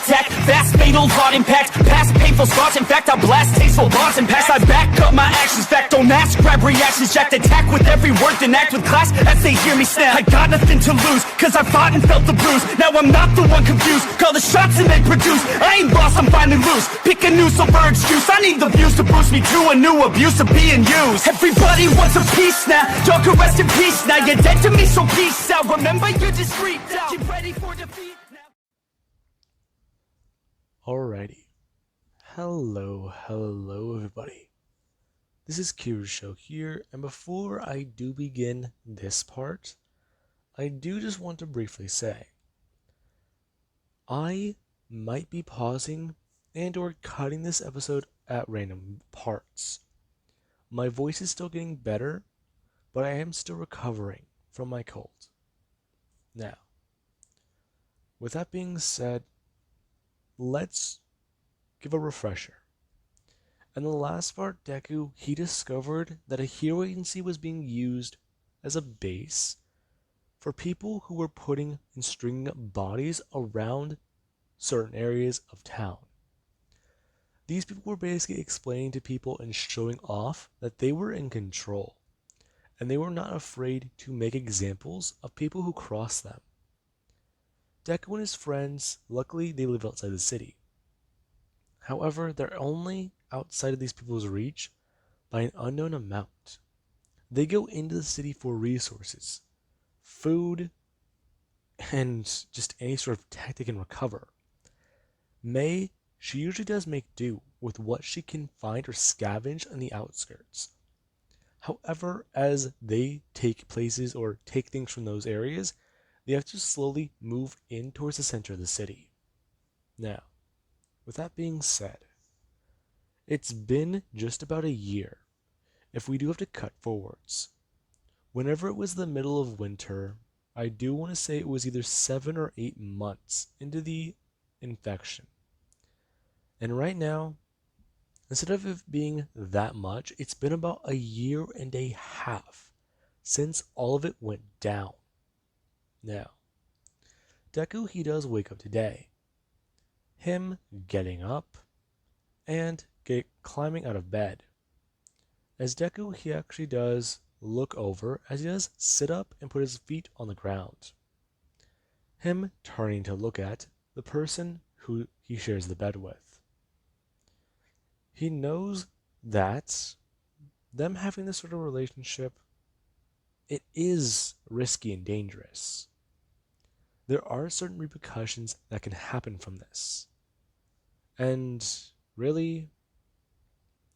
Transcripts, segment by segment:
attack, fast fatal thought impact, past painful scars. In fact, I blast tasteful bars and pass. I back up my actions, fact, don't ask, grab reactions, jacked, attack with every word, then act with class as they hear me snap. I got nothing to lose, cause I fought and felt the bruise. Now I'm not the one confused, call the shots and they produce. I ain't lost, I'm finally loose, pick a new silver excuse. I need the views to boost me to a new abuse of being used. Everybody wants a piece now, y'all can rest in peace now. You're dead to me, so peace out. Remember, you're discreet now. Get ready for defeat now. Alrighty. Hello everybody. This is Kira's show here, and before I do begin this part, I do just want to briefly say, I might be pausing and or cutting this episode at random parts. My voice is still getting better, but I am still recovering from my cold. Now, with that being said, let's give a refresher. In the last part, Deku, he discovered that a hero agency was being used as a base for people who were putting and stringing bodies around certain areas of town. These people were basically explaining to people and showing off that they were in control, and they were not afraid to make examples of people who crossed them. Deku and his friends, luckily they live outside the city. However, they're only outside of these people's reach by an unknown amount. They go into the city for resources, food, and just any sort of tech they can recover. May, she usually does make do with what she can find or scavenge on the outskirts. However, as they take places or take things from those areas, they have to slowly move in towards the center of the city. Now, with that being said, it's been just about a year, if we do have to cut forwards. Whenever it was the middle of winter, I do want to say it was either 7 or 8 months into the infection. And right now, instead of it being that much, it's been about a year and a half since all of it went down. Now, Deku, he does wake up today. Him getting up and climbing out of bed. As Deku, he actually does look over as he does sit up and put his feet on the ground. Him turning to look at the person who he shares the bed with. He knows that them having this sort of relationship, it is risky and dangerous. There are certain repercussions that can happen from this. And really,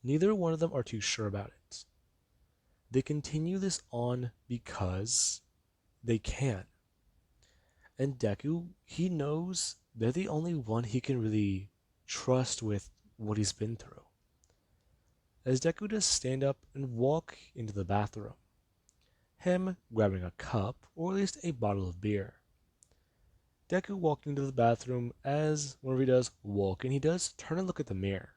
neither one of them are too sure about it. They continue this on because they can. And Deku, he knows they're the only one he can really trust with what he's been through. As Deku does stand up and walk into the bathroom, him grabbing a cup or at least a bottle of beer. Deku walked into the bathroom as whenever he does walk in, he does turn and look at the mirror.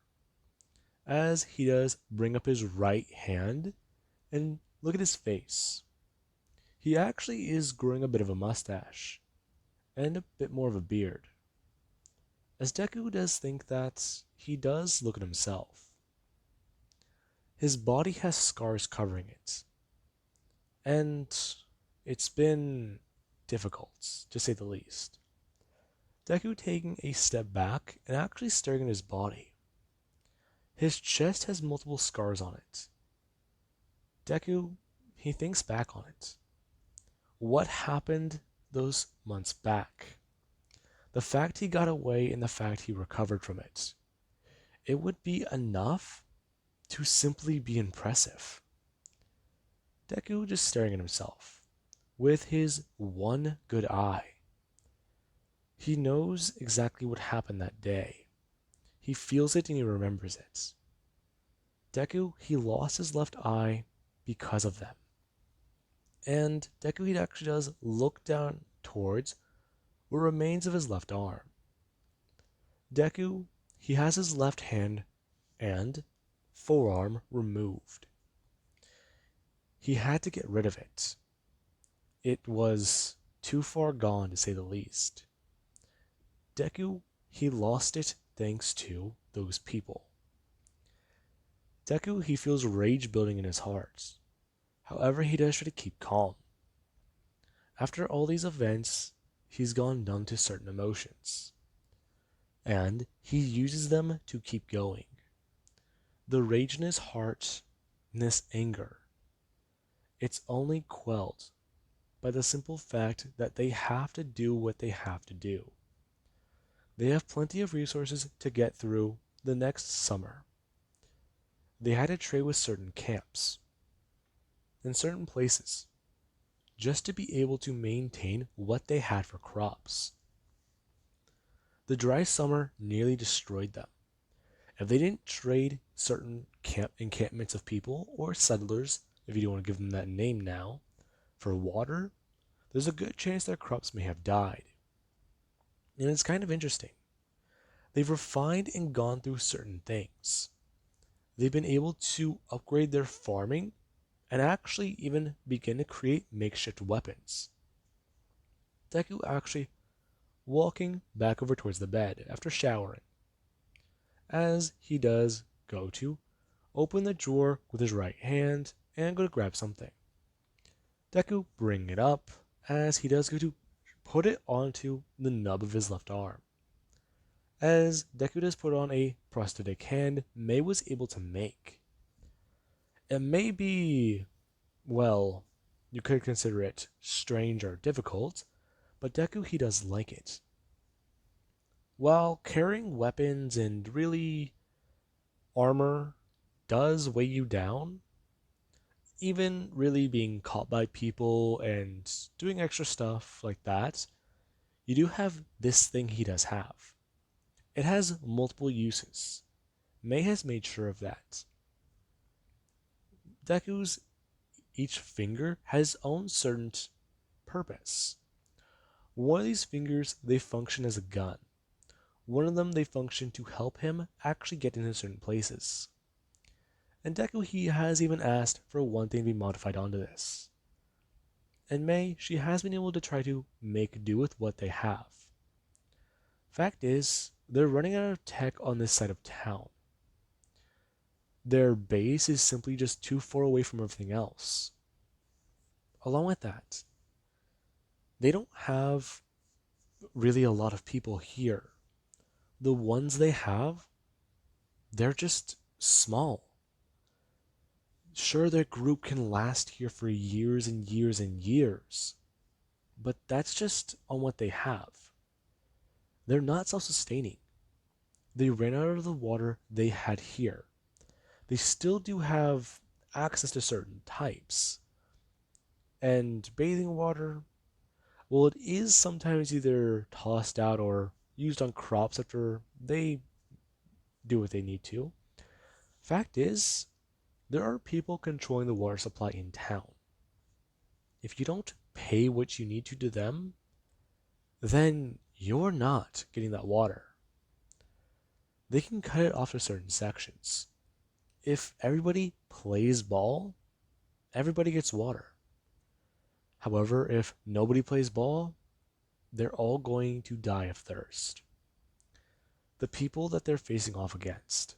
As he does bring up his right hand and look at his face. He actually is growing a bit of a mustache and a bit more of a beard. As Deku does think that he does look at himself. His body has scars covering it. And it's been difficult, to say the least. Deku taking a step back and actually staring at his body. His chest has multiple scars on it. Deku, he thinks back on it. What happened those months back? The fact he got away and the fact he recovered from it. It would be enough to simply be impressive. Deku just staring at himself, with his one good eye. He knows exactly what happened that day. He feels it and he remembers it. Deku, he lost his left eye because of them. And Deku, he actually does look down towards what remains of his left arm. Deku, he has his left hand and forearm removed. He had to get rid of it. It was too far gone, to say the least. Deku, He lost it thanks to those people. Deku, he feels rage building in his heart. However, he does try to keep calm. After all these events, he's gone numb to certain emotions, and he uses them to keep going. The rage in his heart, and this anger, it's only quelled by the simple fact that they have to do what they have to do. They have plenty of resources to get through the next summer. They had to trade with certain camps in certain places just to be able to maintain what they had for crops. The dry summer nearly destroyed them. If they didn't trade certain encampments of people or settlers, if you don't want to give them that name now, for water, there's a good chance their crops may have died. And it's kind of interesting. They've refined and gone through certain things. They've been able to upgrade their farming and actually even begin to create makeshift weapons. Deku actually walking back over towards the bed after showering, as he does go to open the drawer with his right hand and go to grab something. Deku bring it up as he does go to put it onto the nub of his left arm. As Deku does put on a prosthetic hand Mei was able to make. It may be, well, you could consider it strange or difficult, but Deku he does like it. While carrying weapons and really armor does weigh you down, even really being caught by people and doing extra stuff like that, you do have this thing he does have. It has multiple uses. Mei has made sure of that. Deku's each finger has its own certain purpose. One of these fingers, they function as a gun. One of them, they function to help him actually get into certain places. And Deku, he has even asked for one thing to be modified onto this. And Mei, she has been able to try to make do with what they have. Fact is, they're running out of tech on this side of town. Their base is simply just too far away from everything else. Along with that, they don't have really a lot of people here. The ones they have, they're just small. Sure, their group can last here for years and years and years, but that's just on what they have. They're not self-sustaining. They ran out of the water they had here. They still do have access to certain types. And bathing water, well, it is sometimes either tossed out or used on crops after they do what they need to. Fact is, there are people controlling the water supply in town. If you don't pay what you need to them, then you're not getting that water. They can cut it off to certain sections. If everybody plays ball, everybody gets water. However, if nobody plays ball, they're all going to die of thirst. The people that they're facing off against,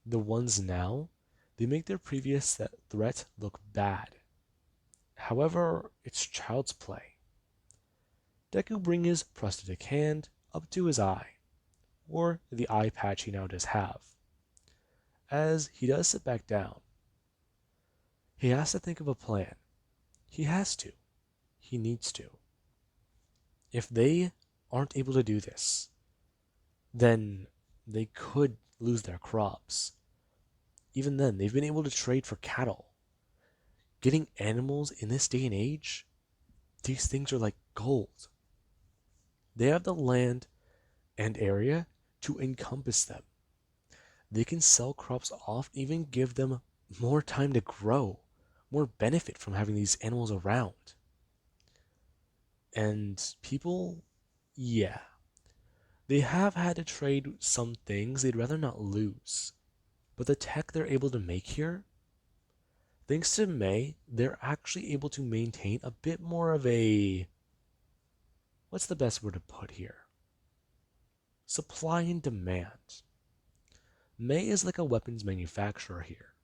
the ones now, they make their previous threat look bad. However, it's child's play. Deku brings his prosthetic hand up to his eye, or the eye patch he now does have. As he does sit back down, he has to think of a plan. He has to. He needs to. If they aren't able to do this, then they could lose their crops. Even then, they've been able to trade for cattle. Getting animals in this day and age, these things are like gold. They have the land and area to encompass them. They can sell crops off, even give them more time to grow, more benefit from having these animals around. And people, yeah, they have had to trade some things they'd rather not lose. But the tech they're able to make here, thanks to Mei, they're actually able to maintain a bit more of a, what's the best word to put here? supply and demand. May is like a weapons manufacturer here.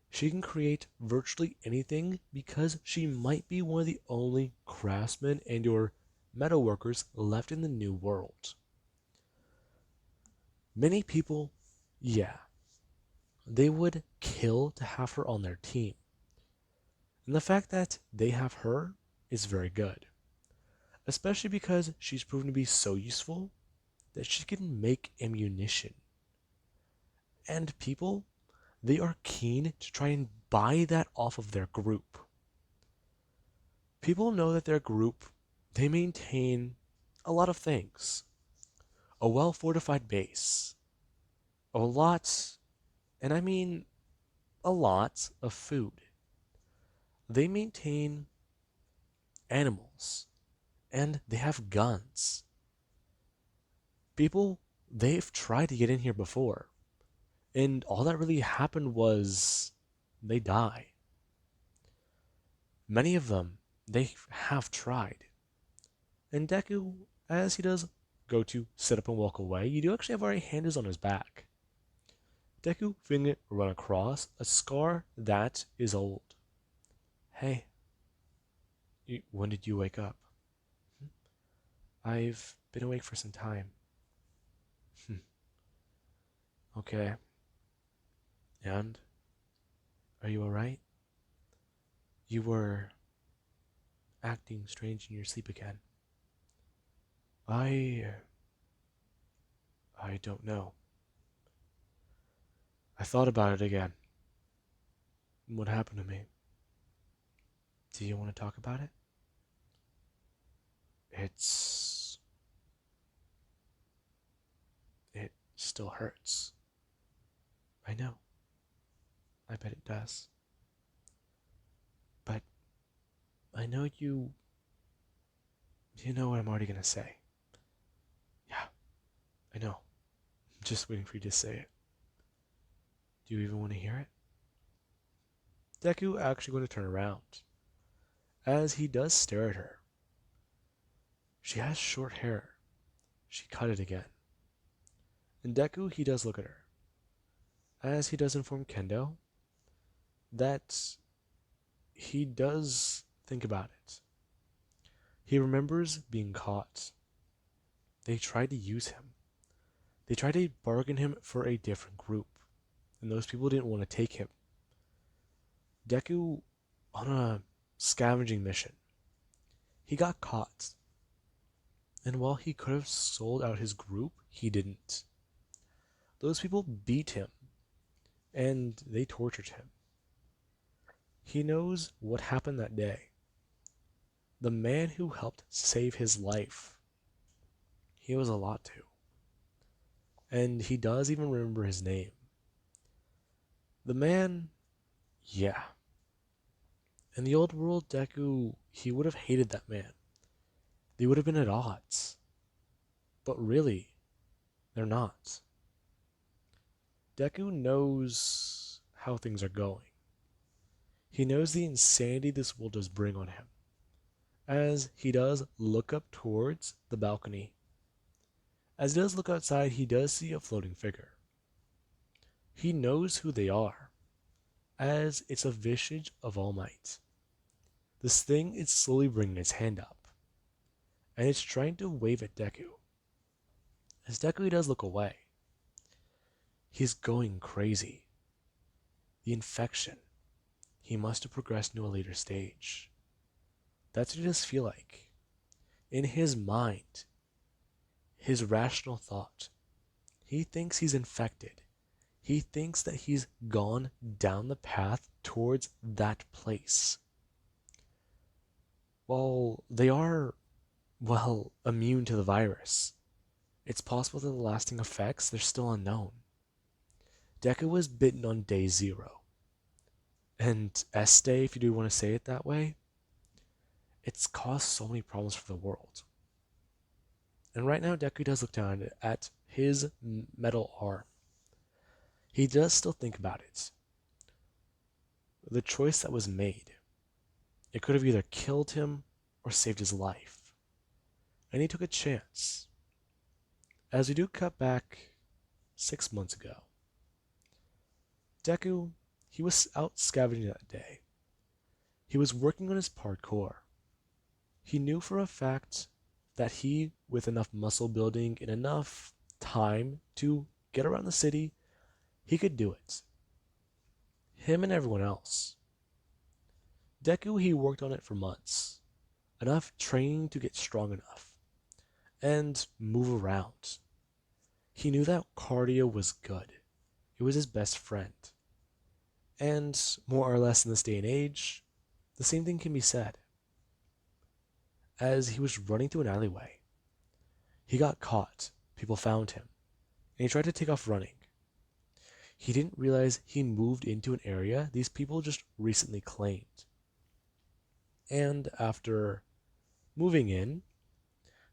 She can create virtually anything because she might be one of the only craftsmen and or metalworkers left in the new world. Many people, yeah, they would kill to have her on their team. And the fact that they have her is very good, especially because she's proven to be so useful that she can make ammunition. And people, they are keen to try and buy that off of their group. People know that their group, they maintain a lot of things. A well-fortified base, a lot, and I mean a lot of food. They maintain animals, and they have guns. People, they've tried to get in here before, and all that really happened was they die. Many of them, they have tried. And Deku, as he does go to sit up and walk away, you do actually have our hand is on his back. Deku feeling it run across a scar that is old. Hey, when did you wake up? I've been awake for some time. Okay. And? Are you alright? You were acting strange in your sleep again. I... I don't know. I thought about it again. What happened to me? Do you want to talk about it? It's... It still hurts. I know. I bet it does. But I know you... You know what I'm already gonna say. Yeah, I know. I'm just waiting for you to say it. Do you even want to hear it? Deku actually going to turn around, as he does stare at her. She has short hair. She cut it again. And Deku, he does look at her, as he does inform Kendo that he does think about it. He remembers being caught. They tried to use him. They tried to bargain him for a different group, and those people didn't want to take him. Deku, on a scavenging mission, he got caught. And while he could have sold out his group, he didn't. Those people beat him, and they tortured him. He knows what happened that day. The man who helped save his life, he owes a lot to. And he does even remember his name. The man, yeah. In the old world, Deku, he would have hated that man. They would have been at odds. But really, they're not. Deku knows how things are going. He knows the insanity this world does bring on him, as he does look up towards the balcony. As he does look outside, he does see a floating figure. He knows who they are, as it's a visage of All Might. This thing is slowly bringing its hand up, and it's trying to wave at Deku. As Deku does look away, he's going crazy. The infection. He must have progressed to a later stage. That's what it does feel like. In his mind, his rational thought, he thinks he's infected. He thinks that he's gone down the path towards that place. While they are, well, immune to the virus, it's possible that the lasting effects, they're still unknown. Deku was bitten on day 0. And Este, if you do want to say it that way, it's caused so many problems for the world. And right now, Deku does look down at his metal arm. He does still think about it. The choice that was made. It could have either killed him or saved his life. And he took a chance. As we do cut back 6 months ago, Deku, he was out scavenging that day. He was working on his parkour. He knew for a fact that he, with enough muscle building and enough time to get around the city, he could do it. Him and everyone else. Deku, he worked on it for months. Enough training to get strong enough. And move around. He knew that cardio was good. It was his best friend. And more or less in this day and age, the same thing can be said. As he was running through an alleyway, he got caught. People found him, and he tried to take off running. He didn't realize he moved into an area these people just recently claimed. And after moving in,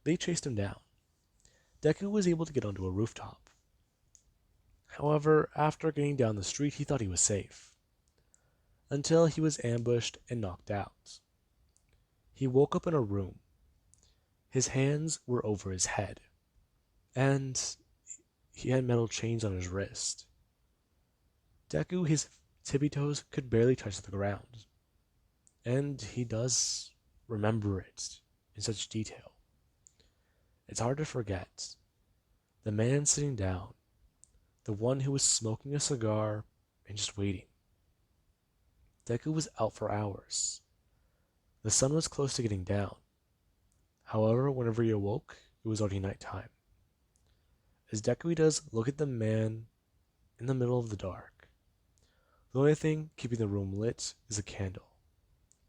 they chased him down. Deku was able to get onto a rooftop. However, after getting down the street, he thought he was safe, until he was ambushed and knocked out. He woke up in a room. His hands were over his head, and he had metal chains on his wrist. Deku, his tippy toes could barely touch the ground, and he does remember it in such detail. It's hard to forget. The man sitting down, the one who was smoking a cigar and just waiting. Deku was out for hours. The sun was close to getting down. However, whenever he awoke, it was already nighttime. As Deku does look at the man in the middle of the dark. The only thing keeping the room lit is a candle,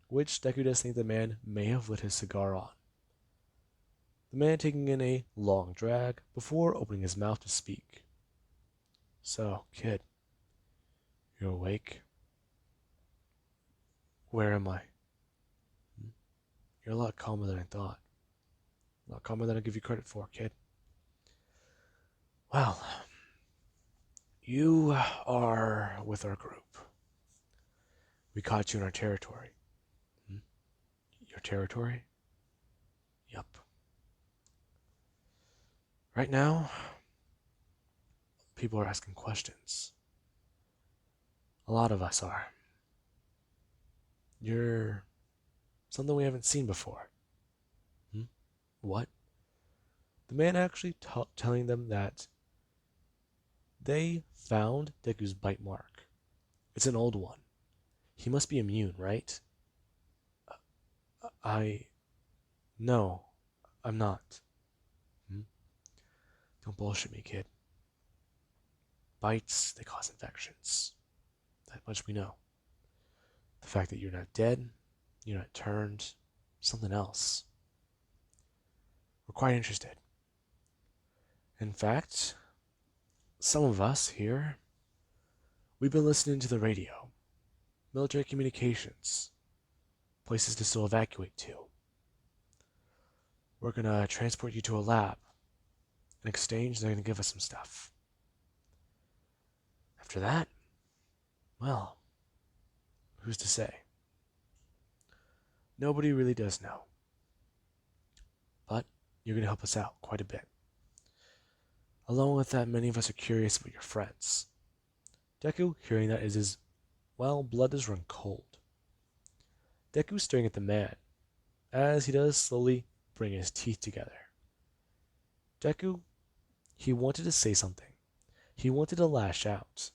which Deku does think the man may have lit his cigar on. The man taking in a long drag before opening his mouth to speak. So, kid, you're awake? Where am I? You're a lot calmer than I thought. A lot calmer than I give you credit for, kid. Well, you are with our group. We caught you in our territory. Your territory? Yup. Right now, people are asking questions. A lot of us are. You're something we haven't seen before. What? The man actually telling them that they found Deku's bite mark. It's an old one. He must be immune, right? No, I'm not. Don't bullshit me, kid. Bites, they cause infections. That much we know. The fact that you're not dead, you're not turned, something else. We're quite interested. In fact, some of us here, we've been listening to the radio, military communications, places to still evacuate to. We're gonna transport you to a lab. In exchange, they're gonna give us some stuff. After that, well, who's to say? Nobody really does know. But you're gonna help us out quite a bit. Along with that, many of us are curious about your friends. Deku, hearing that, is his, blood does run cold. Deku's staring at the man, as he does slowly bring his teeth together. Deku, he wanted to say something. He wanted to lash out.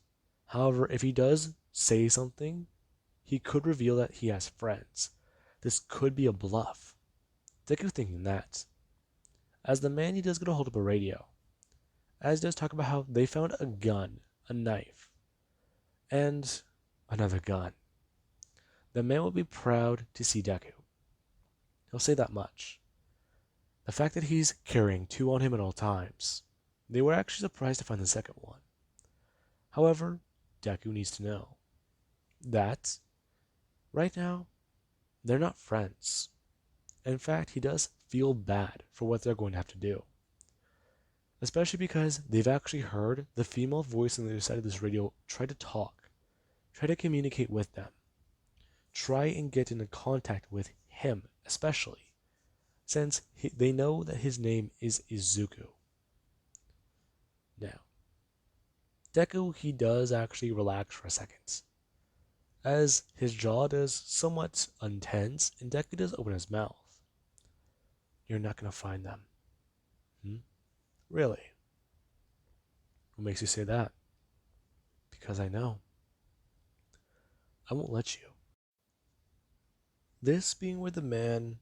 However, if he does say something, he could reveal that he has friends. This could be a bluff. Deku thinking that. As the man, he does get a hold of a radio. As does talk about how they found a gun, a knife, and another gun. The man will be proud to see Deku. He'll say that much. The fact that he's carrying two on him at all times, they were actually surprised to find the second one. However, Deku needs to know that right now, they're not friends. In fact, he does feel bad for what they're going to have to do. Especially because they've actually heard the female voice on the other side of this radio try to talk, try to communicate with them, try and get into contact with him, especially, since they know that his name is Izuku. Deku, he does actually relax for a second, as his jaw does somewhat untense, and Deku does open his mouth. You're not gonna find them. Hmm? Really? What makes you say that? Because I know. I won't let you. This being where the man,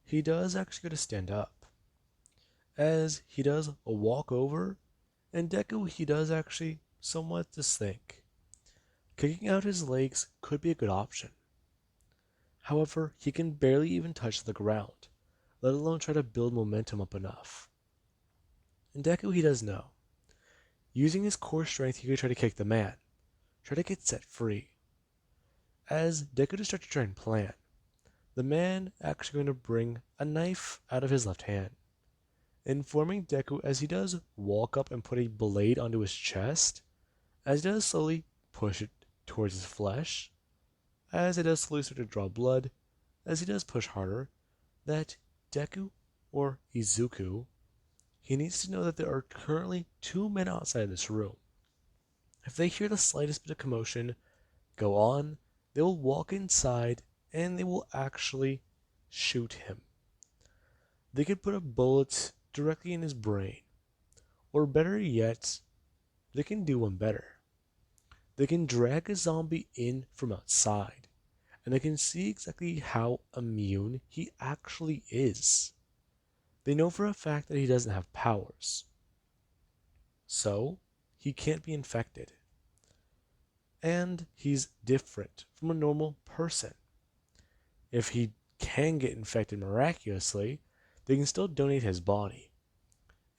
he does actually go to stand up, as he does a walk over, and Deku, he does actually somewhat just think. Kicking out his legs could be a good option. However, he can barely even touch the ground, let alone try to build momentum up enough. And Deku, he does know. Using his core strength, he could try to kick the man, try to get set free. As Deku just starts to try and plan, the man actually going to bring a knife out of his left hand, informing Deku as he does walk up and put a blade onto his chest, as he does slowly push it towards his flesh, as it does slowly start to draw blood, as he does push harder, that Deku, or Izuku, he needs to know that there are currently two men outside this room. If they hear the slightest bit of commotion go on, they will walk inside and they will actually shoot him. They could put a bullet directly in his brain, or better yet, they can do one better. They can drag a zombie in from outside, and they can see exactly how immune he actually is. They know for a fact that he doesn't have powers, so he can't be infected. And he's different from a normal person. If he can get infected miraculously, they can still donate his body.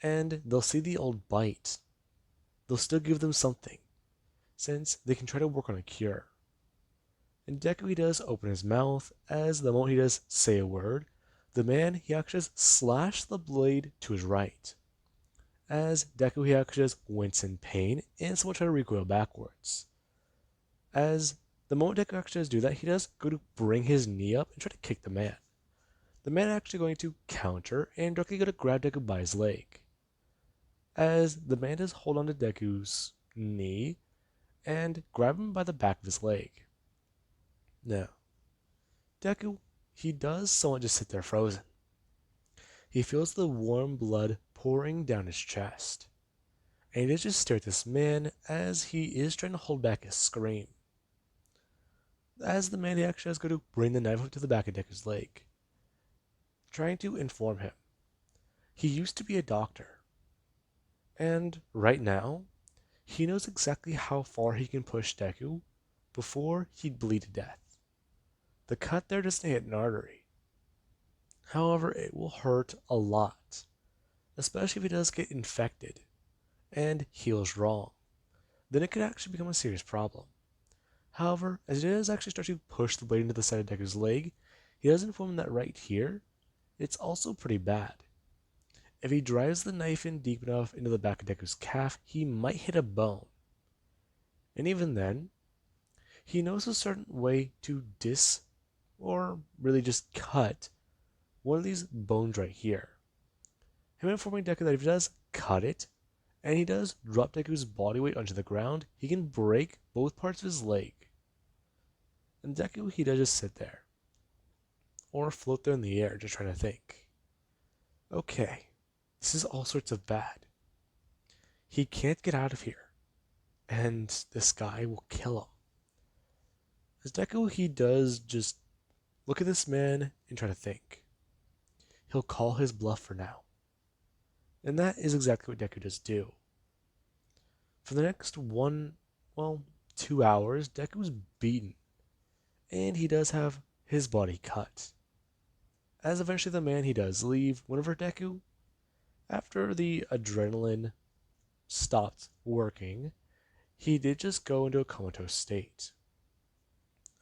And they'll see the old bite. They'll still give them something, since they can try to work on a cure. And Deku, he does open his mouth, as the moment he does say a word, the man, he actually just slashed the blade to his right. As Deku, he actually just wince in pain and somewhat try to recoil backwards. As the moment Deku actually does do that, he does go to bring his knee up and try to kick the man. The man actually going to counter and directly go to grab Deku by his leg. As the man does hold on to Deku's knee and grab him by the back of his leg. Now, Deku, he does somewhat just sit there frozen. He feels the warm blood pouring down his chest. And he does just stare at this man as he is trying to hold back a scream. As the man, he actually has to go to bring the knife up to the back of Deku's leg, trying to inform him. He used to be a doctor, and right now, he knows exactly how far he can push Deku before he'd bleed to death. The cut there doesn't hit an artery. However, it will hurt a lot, especially if he does get infected and heals wrong. Then it could actually become a serious problem. However, as he does actually start to push the blade into the side of Deku's leg, he does inform him that right here, it's also pretty bad. If he drives the knife in deep enough into the back of Deku's calf, he might hit a bone. And even then, he knows a certain way to or really just cut one of these bones right here. Him informing Deku that if he does cut it, and he does drop Deku's body weight onto the ground, he can break both parts of his leg. And Deku, he does just sit there, or float there in the air, just trying to think. Okay, this is all sorts of bad. He can't get out of here, and this guy will kill him. As Deku, he does just look at this man and try to think. He'll call his bluff for now. And that is exactly what Deku does do. For the next 2 hours, Deku's beaten, and he does have his body cut. As eventually the man, he does leave, whenever Deku, after the adrenaline stopped working, he did just go into a comatose state.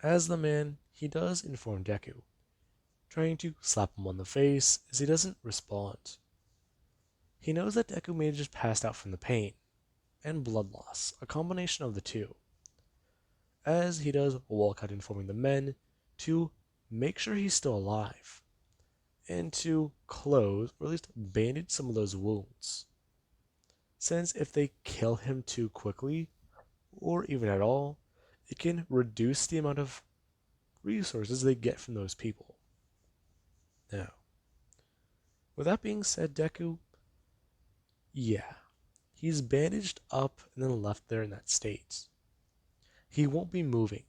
As the man, he does inform Deku, trying to slap him on the face as he doesn't respond. He knows that Deku may have just passed out from the pain and blood loss, a combination of the two, as he does walk out informing the men to make sure he's still alive and to close or at least bandage some of those wounds, since if they kill him too quickly, or even at all, it can reduce the amount of resources they get from those people. Now, with that being said, Deku, yeah, he's bandaged up and then left there in that state. He won't be moving,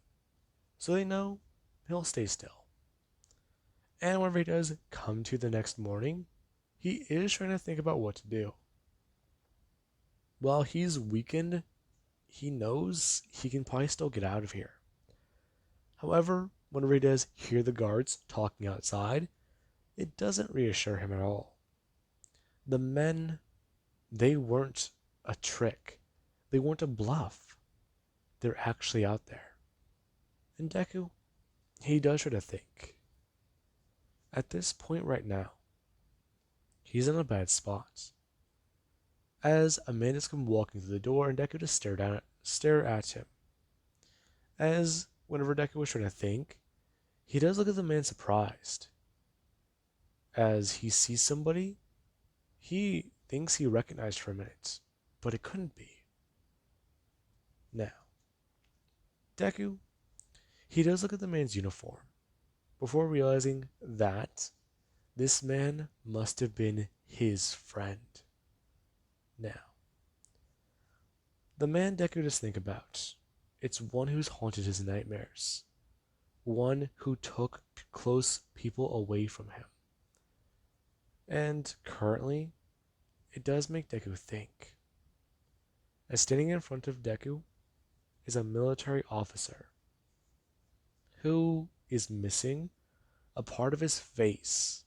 so they know he'll stay still. And whenever he does come to the next morning, he is trying to think about what to do. While he's weakened, he knows he can probably still get out of here. However, whenever he does hear the guards talking outside, it doesn't reassure him at all. The men, they weren't a trick. They weren't a bluff. They're actually out there. And Deku, he does try to think. At this point right now, he's in a bad spot. As Amanda's come walking through the door and Deku just stare at him. As whenever Deku was trying to think, he does look at the man surprised. As he sees somebody he thinks he recognized for a minute, but it couldn't be. Now, Deku, he does look at the man's uniform before realizing that this man must have been his friend. Now, the man Deku just think about, it's one who's haunted his nightmares, one who took close people away from him. And currently, it does make Deku think. As standing in front of Deku is a military officer who is missing a part of his face.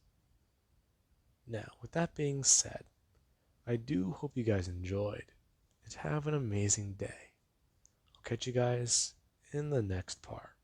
Now, with that being said, I do hope you guys enjoyed and have an amazing day. I'll catch you guys in the next part.